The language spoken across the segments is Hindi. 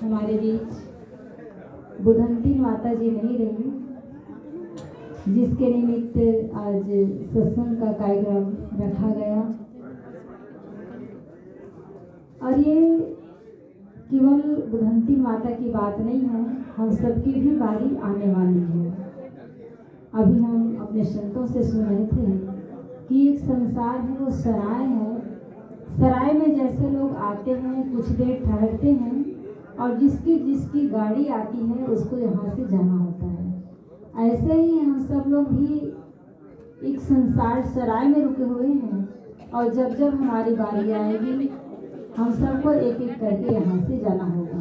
हमारे बीच बुधंती माता जी नहीं रही, जिसके निमित्त आज सत्संग का कार्यक्रम रखा गया। और ये केवल बुधंती माता की बात नहीं है, हम सबकी भी बारी आने वाली है। अभी हम अपने संतों से सुन रहे थे कि एक संसार है, वो सराय है। सराय में जैसे लोग आते हैं, कुछ देर ठहरते हैं और जिसकी गाड़ी आती है उसको यहाँ से जाना होता है। ऐसे ही हम सब लोग भी एक संसार सराय में रुके हुए हैं और जब जब हमारी बारी आएगी हम सबको एक एक करके यहाँ से जाना होगा।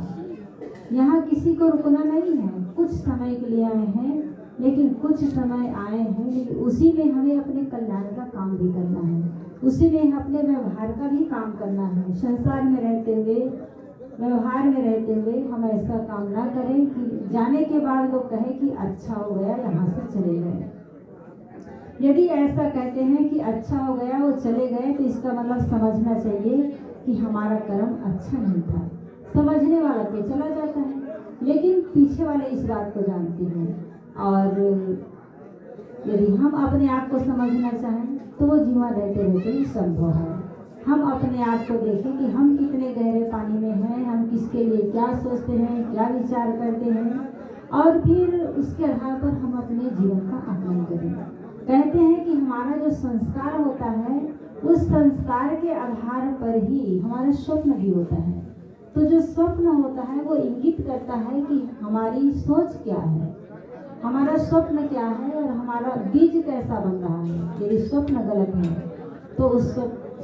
यहाँ किसी को रुकना नहीं है। कुछ समय के लिए आए हैं, लेकिन कुछ समय आए हैं, लेकिन उसी में हमें अपने कल्याण का काम भी करना है, उसी में अपने व्यवहार का भी काम करना है। संसार में रहते हुए, व्यवहार में रहते हुए हम ऐसा काम ना करें कि जाने के बाद लोग कहें कि अच्छा हो गया, यहाँ से चले गए। यदि ऐसा कहते हैं कि अच्छा हो गया, वो चले गए, तो इसका मतलब समझना चाहिए कि हमारा कर्म अच्छा नहीं था। समझने वाला तो चला जाता है, लेकिन पीछे वाले इस बात को जानते हैं। और यदि हम अपने आप को समझना चाहें तो वो जीवन रहते रहते ही संभव है। हम अपने आप को देखें कि हम कितने गहरे पानी में हैं, हम किसके लिए क्या सोचते हैं, क्या विचार करते हैं, और फिर उसके आधार पर हम अपने जीवन का आकलन करें। कहते हैं कि हमारा जो संस्कार होता है, उस संस्कार के आधार पर ही हमारा स्वप्न भी होता है। तो जो स्वप्न होता है वो इंगित करता है कि हमारी सोच क्या है, हमारा स्वप्न क्या है और हमारा बीज कैसा बन रहा है। यदि स्वप्न गलत है तो उसको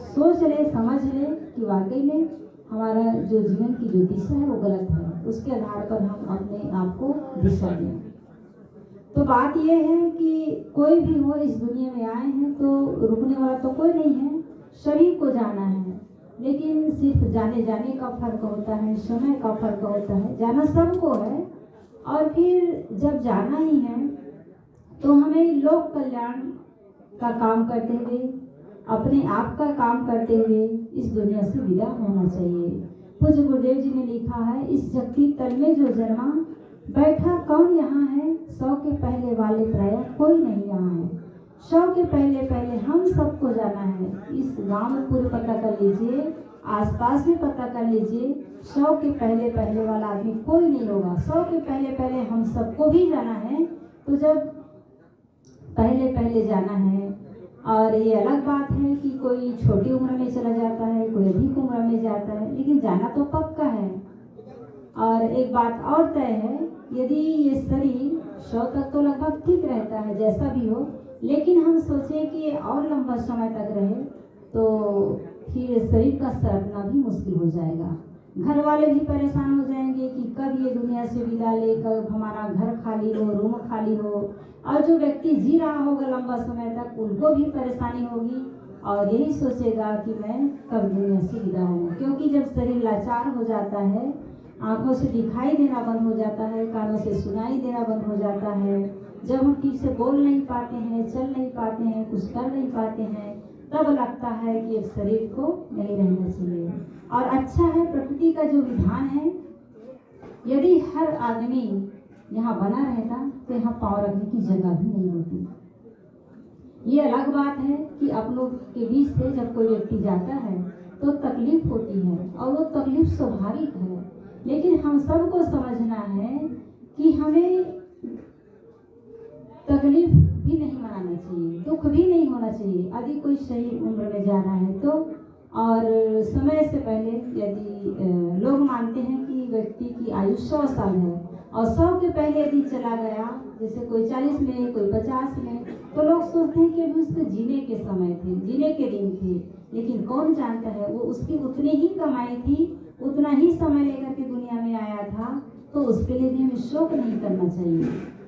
सोच ले, समझ ले कि वाकई में हमारा जो जीवन की जो दिशा है वो गलत है। उसके आधार पर हम अपने आप को दिशा दें। तो बात यह है कि कोई भी हो, इस दुनिया में आए हैं तो रुकने वाला तो कोई नहीं है, सभी को जाना है। लेकिन सिर्फ जाने का फर्क होता है, समय का फर्क होता है। जाना सबको है, और फिर जब जाना ही है तो हमें लोक कल्याण का काम करते हुए, अपने आप का काम करते हुए इस दुनिया से विदा होना चाहिए। पूज्य गुरुदेव जी ने लिखा है, इस जगती तल में जो जन्मा, बैठा कौन यहाँ है, 100 के पहले वाले प्राय कोई नहीं यहाँ है। 100 के पहले हम सबको जाना है। इस गांव में पूरे पता कर लीजिए, आसपास में पता कर लीजिए, 100 के पहले वाला आदमी कोई नहीं होगा। 100 के पहले हम सबको भी जाना है। तो जब पहले जाना है, और ये अलग बात है कि कोई छोटी उम्र में चला जाता है, कोई अधिक उम्र में जाता है, लेकिन जाना तो पक्का है। और एक बात और तय है, यदि ये शरीर 100 तक तो लगभग ठीक रहता है, जैसा भी हो, लेकिन हम सोचें कि ये और लंबा समय तक रहे तो फिर शरीर का सरकना भी मुश्किल हो जाएगा। घर वाले भी परेशान हो जाएंगे कि कब ये दुनिया से विदा ले, कब हमारा घर खाली हो, रूम खाली हो। और जो व्यक्ति जी रहा होगा लंबा समय तक, उनको भी परेशानी होगी और यही सोचेगा कि मैं कब दुनिया से विदा हूँ। क्योंकि जब शरीर लाचार हो जाता है, आंखों से दिखाई देना बंद हो जाता है, कानों से सुनाई देना बंद हो जाता है, जब हम ठीक से बोल नहीं पाते हैं, चल नहीं पाते हैं, कुछ कर नहीं पाते हैं, तब लगता है कि इस शरीर को नहीं रहना चाहिए। और अच्छा है, प्रकृति का जो विधान है, यदि हर आदमी यहाँ बना रहता तो यहाँ पाँव रखने की जगह भी नहीं होती। ये अलग बात है कि आप लोग के बीच से जब कोई व्यक्ति जाता है तो तकलीफ होती है, और वो तकलीफ स्वाभाविक है। लेकिन हम सबको समझना है कि हमें तकलीफ भी नहीं मनाना चाहिए, दुख भी नहीं होना चाहिए। यदि कोई सही उम्र में जा रहा है तो, और समय से पहले यदि लोग मानते हैं कि व्यक्ति की आयु 100 साल है, और 100 के पहले यदि चला गया, जैसे कोई 40 में, कोई 50 में, तो लोग सोचते हैं कि अभी उसके जीने के समय थे, जीने के दिन थे। लेकिन कौन जानता है, वो उसकी उतनी ही कमाई थी, उतना ही समय लेकर के दुनिया में आया था। तो उसके लिए भी हमें शोक नहीं करना चाहिए,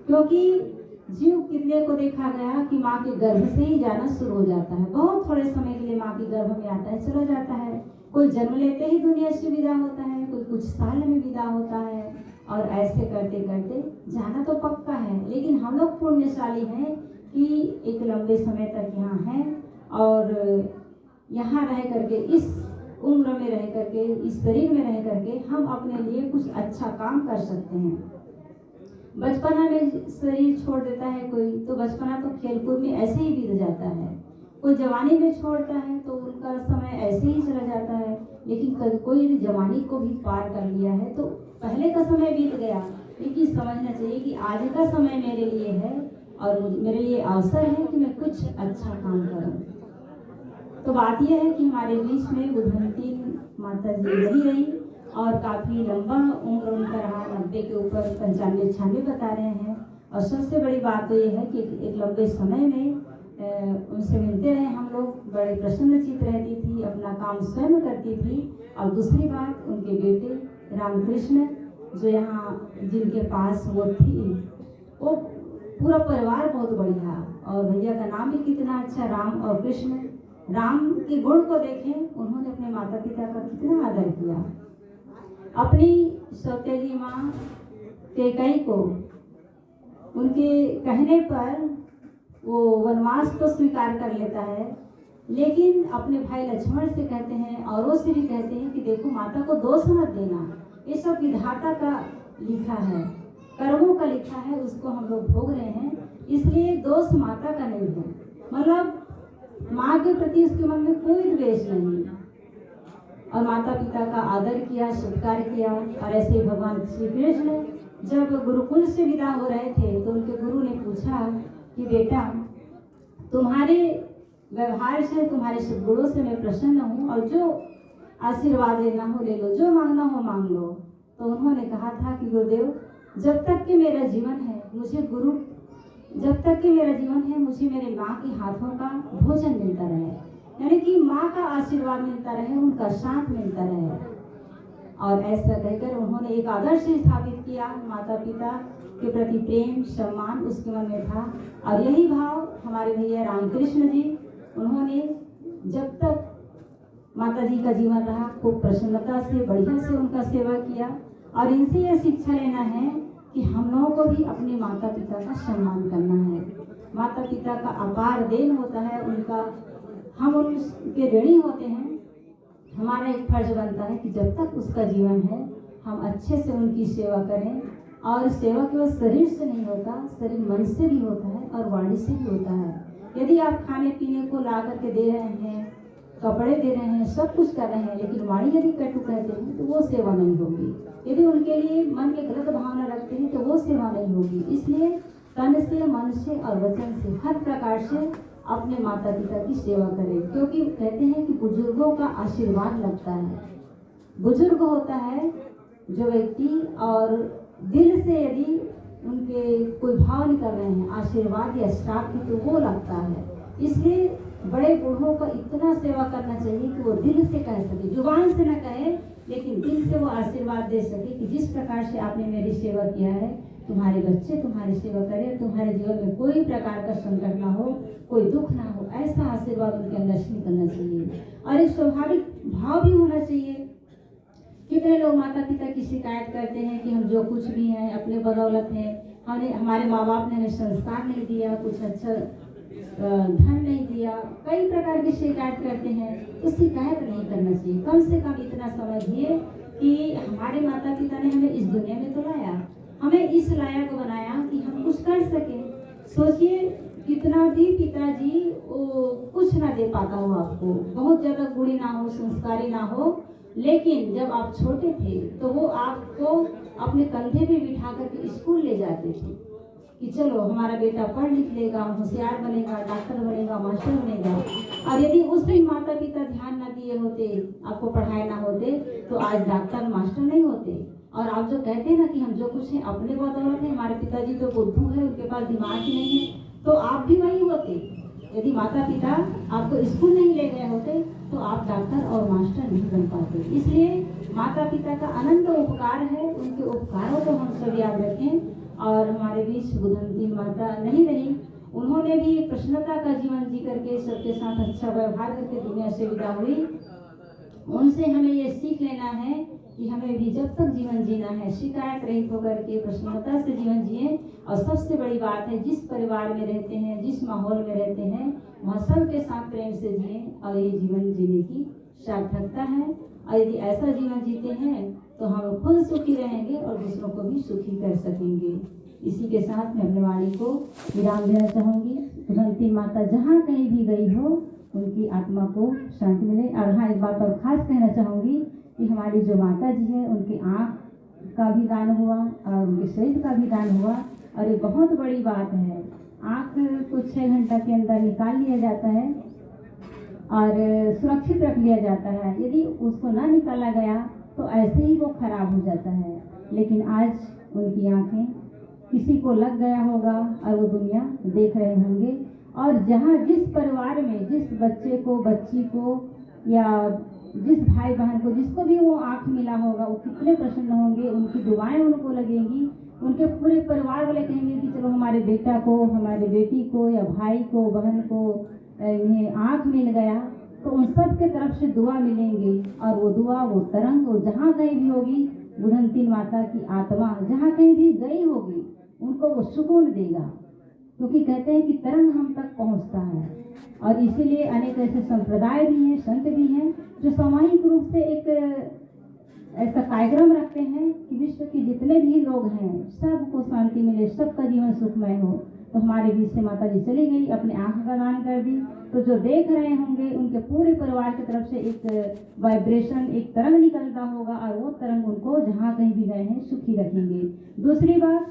क्योंकि जीव कितने को देखा गया कि माँ के गर्भ से ही जाना शुरू हो जाता है। बहुत थोड़े समय के लिए माँ के गर्भ में आता है, चला जाता है। कोई जन्म लेते ही दुनिया से विदा होता है, कोई कुछ साल में विदा होता है, और ऐसे करते करते जाना तो पक्का है। लेकिन हम लोग पुण्यशाली हैं कि एक लंबे समय तक यहाँ हैं, और यहाँ रह करके इस उम्र में रह करके, इस शरीर में रह करके हम अपने लिए कुछ अच्छा काम कर सकते हैं। बचपना में शरीर छोड़ देता है कोई, तो बचपना तो खेलकूद में ऐसे ही बीत जाता है। कोई जवानी में छोड़ता है तो उनका समय ऐसे ही चला जाता है। लेकिन कोई यदि जवानी को भी पार कर लिया है तो पहले का समय बीत गया, लेकिन समझना चाहिए कि आज का समय मेरे लिए है और मेरे लिए अवसर है कि मैं कुछ अच्छा काम करूं। तो बात यह है कि हमारे बीच में बुधवंती माता जी नहीं रही और काफ़ी लंबा उम्र उनका रहा, 90 के ऊपर 95 96 बता रहे हैं। और सबसे बड़ी बात तो ये है कि एक लंबे समय में उनसे मिलते रहे हम लोग, बड़े प्रसन्नचित्त रहती थी, अपना काम स्वयं करती थी। और दूसरी बात, उनके बेटे रामकृष्ण जो यहाँ जिनके पास वो थी, वो पूरा परिवार बहुत बढ़िया, और भैया का नाम भी कितना अच्छा, राम और कृष्ण। राम के गुण को देखें, उन्होंने अपने माता पिता का कितना आदर किया। अपनी सौतेली माँ कैकेयी को उनके कहने पर वो वनवास तो स्वीकार कर लेता है, लेकिन अपने भाई लक्ष्मण से कहते हैं, औरों से भी कहते हैं कि देखो माता को दोष मत देना, ये सब विधाता का लिखा है, कर्मों का लिखा है, उसको हम लोग भोग रहे हैं, इसलिए दोष माता का नहीं है। मतलब माँ के प्रति उसके मन में कोई द्वेष नहीं, और माता पिता का आदर किया, सत्कार किया। और ऐसे ही भगवान श्री कृष्ण जब गुरुकुल से विदा हो रहे थे तो उनके गुरु ने पूछा कि बेटा, तुम्हारे व्यवहार से, तुम्हारे सद्गुणों से मैं प्रसन्न हूँ, और जो आशीर्वाद लेना हो ले लो, जो मांगना हो मांग लो। तो उन्होंने कहा था कि गुरुदेव, जब तक कि मेरा जीवन है मुझे जब तक कि मेरा जीवन है मुझे मेरे माँ के हाथों का भोजन मिलता रहे, यानी कि माँ का आशीर्वाद मिलता रहे, उनका साथ मिलता रहे। और ऐसा कहकर उन्होंने एक आदर्श स्थापित किया, माता पिता के प्रति प्रेम सम्मान उसके मन में था। और यही भाव हमारे भैया रामकृष्ण जी, उन्होंने जब तक माता जी का जीवन रहा खूब प्रसन्नता से, बढ़िया से उनका सेवा किया। और इनसे यह शिक्षा लेना है कि हम लोगों को भी अपने माता पिता का सम्मान करना है। माता पिता का अपार देन होता है, उनका हम उनके ऋणी होते हैं। हमारा एक फर्ज बनता है कि जब तक उसका जीवन है हम अच्छे से उनकी सेवा करें। और सेवा केवल शरीर से नहीं होता, शरीर मन से भी होता है और वाणी से भी होता है। यदि आप खाने पीने को ला करके दे रहे हैं, कपड़े दे रहे हैं, सब कुछ कर रहे हैं, लेकिन वाणी यदि कटु कहते हैं तो वो सेवा नहीं होगी। यदि उनके लिए मन में गलत भावना रखते हैं तो वो सेवा नहीं होगी। इसलिए तन से, मन से और वचन से, हर प्रकार से अपने माता पिता की सेवा करें, क्योंकि कहते हैं कि बुजुर्गों का आशीर्वाद लगता है। बुजुर्ग होता है जो व्यक्ति, और दिल से यदि उनके कोई भाव निकल रहे हैं, आशीर्वाद या श्राप की, तो वो लगता है। इसलिए बड़े बूढ़ों का इतना सेवा करना चाहिए कि वो दिल से कह सके, जुबान से न कहे, लेकिन दिल से वो आशीर्वाद दे सके कि जिस प्रकार से आपने मेरी सेवा किया है, तुम्हारे बच्चे तुम्हारी सेवा करें, तुम्हारे जीवन में कोई प्रकार का संकट ना हो, कोई दुख ना हो, ऐसा आशीर्वाद उनके अंदर से निकलना चाहिए। और एक स्वाभाविक भाव भी होना चाहिए। कितने लोग माता पिता की शिकायत करते हैं कि हम जो कुछ भी हैं अपने बदौलत है, हमारे माँ बाप ने हमें संस्कार नहीं दिया, कुछ अच्छा धन नहीं दिया, कई प्रकार की शिकायत करते हैं। तो शिकायत नहीं करना चाहिए। कम से कम इतना समझिए कि हमारे माता पिता ने हमें इस दुनिया में तो लाया, हमें इस लायक बनाया कि हम कुछ कर सकें। सोचिए कितना भी पिताजी कुछ ना दे पाता हो आपको, बहुत ज़्यादा गुणी ना हो, संस्कारी ना हो, लेकिन जब आप छोटे थे तो वो आपको अपने कंधे पे बिठा करके स्कूल ले जाते थे कि चलो हमारा बेटा पढ़ लिख लेगा, होशियार बनेगा, डॉक्टर बनेगा, मास्टर बनेगा। और यदि उस दिन माता पिता ध्यान न दिए होते, आपको पढ़ाए ना होते, तो आज डॉक्टर मास्टर नहीं होते। और आप जो कहते हैं ना कि हम जो कुछ है अपने बदौलत है, हमारे पिताजी तो बुद्धू है, उनके पास दिमाग ही नहीं है, तो आप भी वही होते। यदि माता पिता आपको स्कूल नहीं ले गए होते तो आप डॉक्टर और मास्टर नहीं बन पाते। इसलिए माता पिता का अनंत उपकार है, उनके उपकारों को हम सब याद रखें। और हमारे बीच बुधवंती माता नहीं रही, उन्होंने भी प्रसन्नता का जीवन जी करके सबके साथ अच्छा व्यवहार करके दुनिया से विदा हुई। उनसे हमें ये सीख लेना है कि हमें भी जब तक जीवन जीना है शिकायत रहित होकर के प्रसन्नता से जीवन जिए। और सबसे बड़ी बात है, जिस परिवार में रहते हैं, जिस माहौल में रहते हैं, वहाँ सबके साथ प्रेम से जिए और ये जीवन जीने की सार्थकता है। और यदि ऐसा जीवन जीते हैं तो हम खुद सुखी रहेंगे और दूसरों को भी सुखी कर सकेंगे। इसी के साथ मैं अपनी वाणी को विराम देना चाहूँगी। बुधंती माता जहाँ कहीं भी गई हो उनकी आत्मा को शांति मिले। और हाँ, एक बात और खास कहना चाहूँगी कि हमारी जो माता जी है उनकी आँख का भी दान हुआ और उनके शरीर का भी दान हुआ। और ये बहुत बड़ी बात है। आँख को 6 घंटा के अंदर निकाल लिया जाता है और सुरक्षित रख लिया जाता है। यदि उसको ना निकाला गया तो ऐसे ही वो खराब हो जाता है। लेकिन आज उनकी आँखें किसी को लग गया होगा और वो दुनिया देख रहे होंगे। और जहाँ जिस परिवार में जिस बच्चे को, बच्ची को या जिस भाई बहन को, जिसको भी वो आँख मिला होगा, वो कितने प्रसन्न होंगे। उनकी दुआएं उनको लगेंगी। उनके पूरे परिवार वाले कहेंगे कि चलो हमारे बेटा को, हमारे बेटी को या भाई को, बहन को इन्हें आँख मिल गया। तो उन सब के तरफ से दुआ मिलेंगे और वो दुआ, वो तरंग, वो जहाँ कहीं भी होगी, बुधंती माता की आत्मा जहाँ कहीं भी गई होगी उनको वो सुकून देगा। क्योंकि कहते हैं कि तरंग हम तक पहुँचता है। और इसीलिए अनेक ऐसे संप्रदाय भी हैं, संत भी हैं जो सामूहिक रूप से एक ऐसा कार्यक्रम रखते हैं कि विश्व के जितने भी लोग हैं सबको शांति मिले, सबका जीवन सुखमय हो। तो हमारे बीच से माता जी चली गई, अपने आँख का दान कर दी। तो जो देख रहे होंगे उनके पूरे परिवार की तरफ से एक वाइब्रेशन, एक तरंग निकलता होगा और वो तरंग उनको जहाँ कहीं भी गए हैं सुखी रखेंगे। दूसरी बात,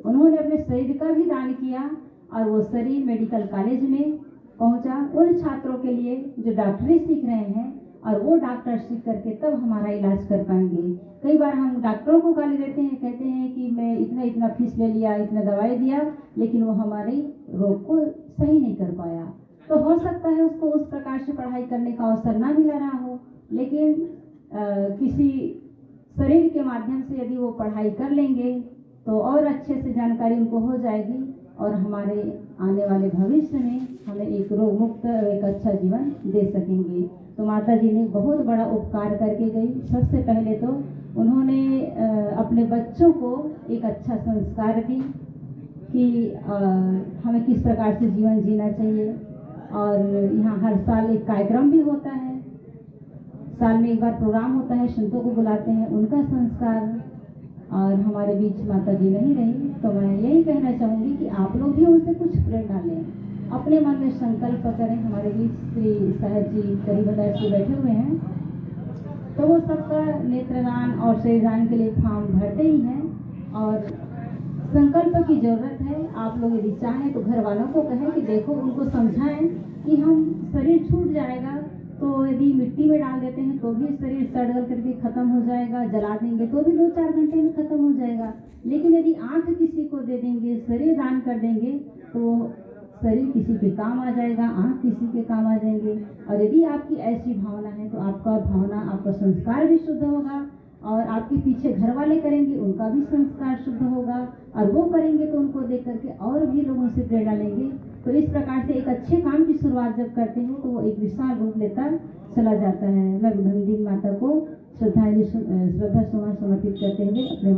उन्होंने अपने शरीर का भी दान किया और वो शरीर मेडिकल कॉलेज में पहुंचा उन छात्रों के लिए जो डॉक्टरी सीख रहे हैं। और वो डॉक्टर सीख करके तब हमारा इलाज कर पाएंगे। कई बार हम डॉक्टरों को गाली देते हैं, कहते हैं कि मैं इतना फीस ले लिया, इतना दवाई दिया, लेकिन वो हमारे रोग को सही नहीं कर पाया। तो हो सकता है उसको उस प्रकार से पढ़ाई करने का अवसर ना मिला रहा हो, लेकिन किसी शरीर के माध्यम से यदि वो पढ़ाई कर लेंगे तो और अच्छे से जानकारी उनको हो जाएगी और हमारे आने वाले भविष्य में हमें एक रोग मुक्त, एक अच्छा जीवन दे सकेंगे। तो माता जी ने बहुत बड़ा उपकार करके गई। सबसे पहले तो उन्होंने अपने बच्चों को एक अच्छा संस्कार दी कि हमें किस प्रकार से जीवन जीना चाहिए। और यहाँ हर साल एक कार्यक्रम भी होता है, साल में एक बार प्रोग्राम होता है, संतों को बुलाते हैं, उनका संस्कार। और हमारे बीच माता जी नहीं रही, तो मैं यही कहना चाहूँगी कि आप लोग भी उनसे कुछ प्रेरणा लें, अपने मन में संकल्प करें। हमारे बीच श्री साहब जी गरीबदास जी बैठे हुए हैं, तो वो सबका नेत्रदान और शरीरदान के लिए फॉर्म भरते ही हैं। और संकल्प की जरूरत है। आप लोग यदि चाहें तो घर वालों को कहें कि देखो, उनको समझाएं कि हम शरीर छूट जाएगा तो यदि मिट्टी में डाल देते हैं तो भी शरीर सड़ गल करके खत्म हो जाएगा, जला देंगे तो भी 2-4 घंटे में खत्म हो जाएगा। लेकिन यदि आँख किसी को दे देंगे, शरीर दान कर देंगे, तो शरीर किसी के काम आ जाएगा, आँख किसी के काम आ जाएंगे। और यदि आपकी ऐसी भावना है तो आपका भावना, आपका संस्कार भी शुद्ध होगा और आपके पीछे घर वाले करेंगे, उनका भी संस्कार शुद्ध होगा। और वो करेंगे तो उनको देख करके और भी लोगों से प्रेरणा लेंगे। तो इस प्रकार से एक अच्छे काम की शुरुआत जब करते हैं तो वो एक विशाल रूप लेता चला जाता है। मैं बुधंती माता को श्रद्धा सुमन समर्पित करते हुए अपने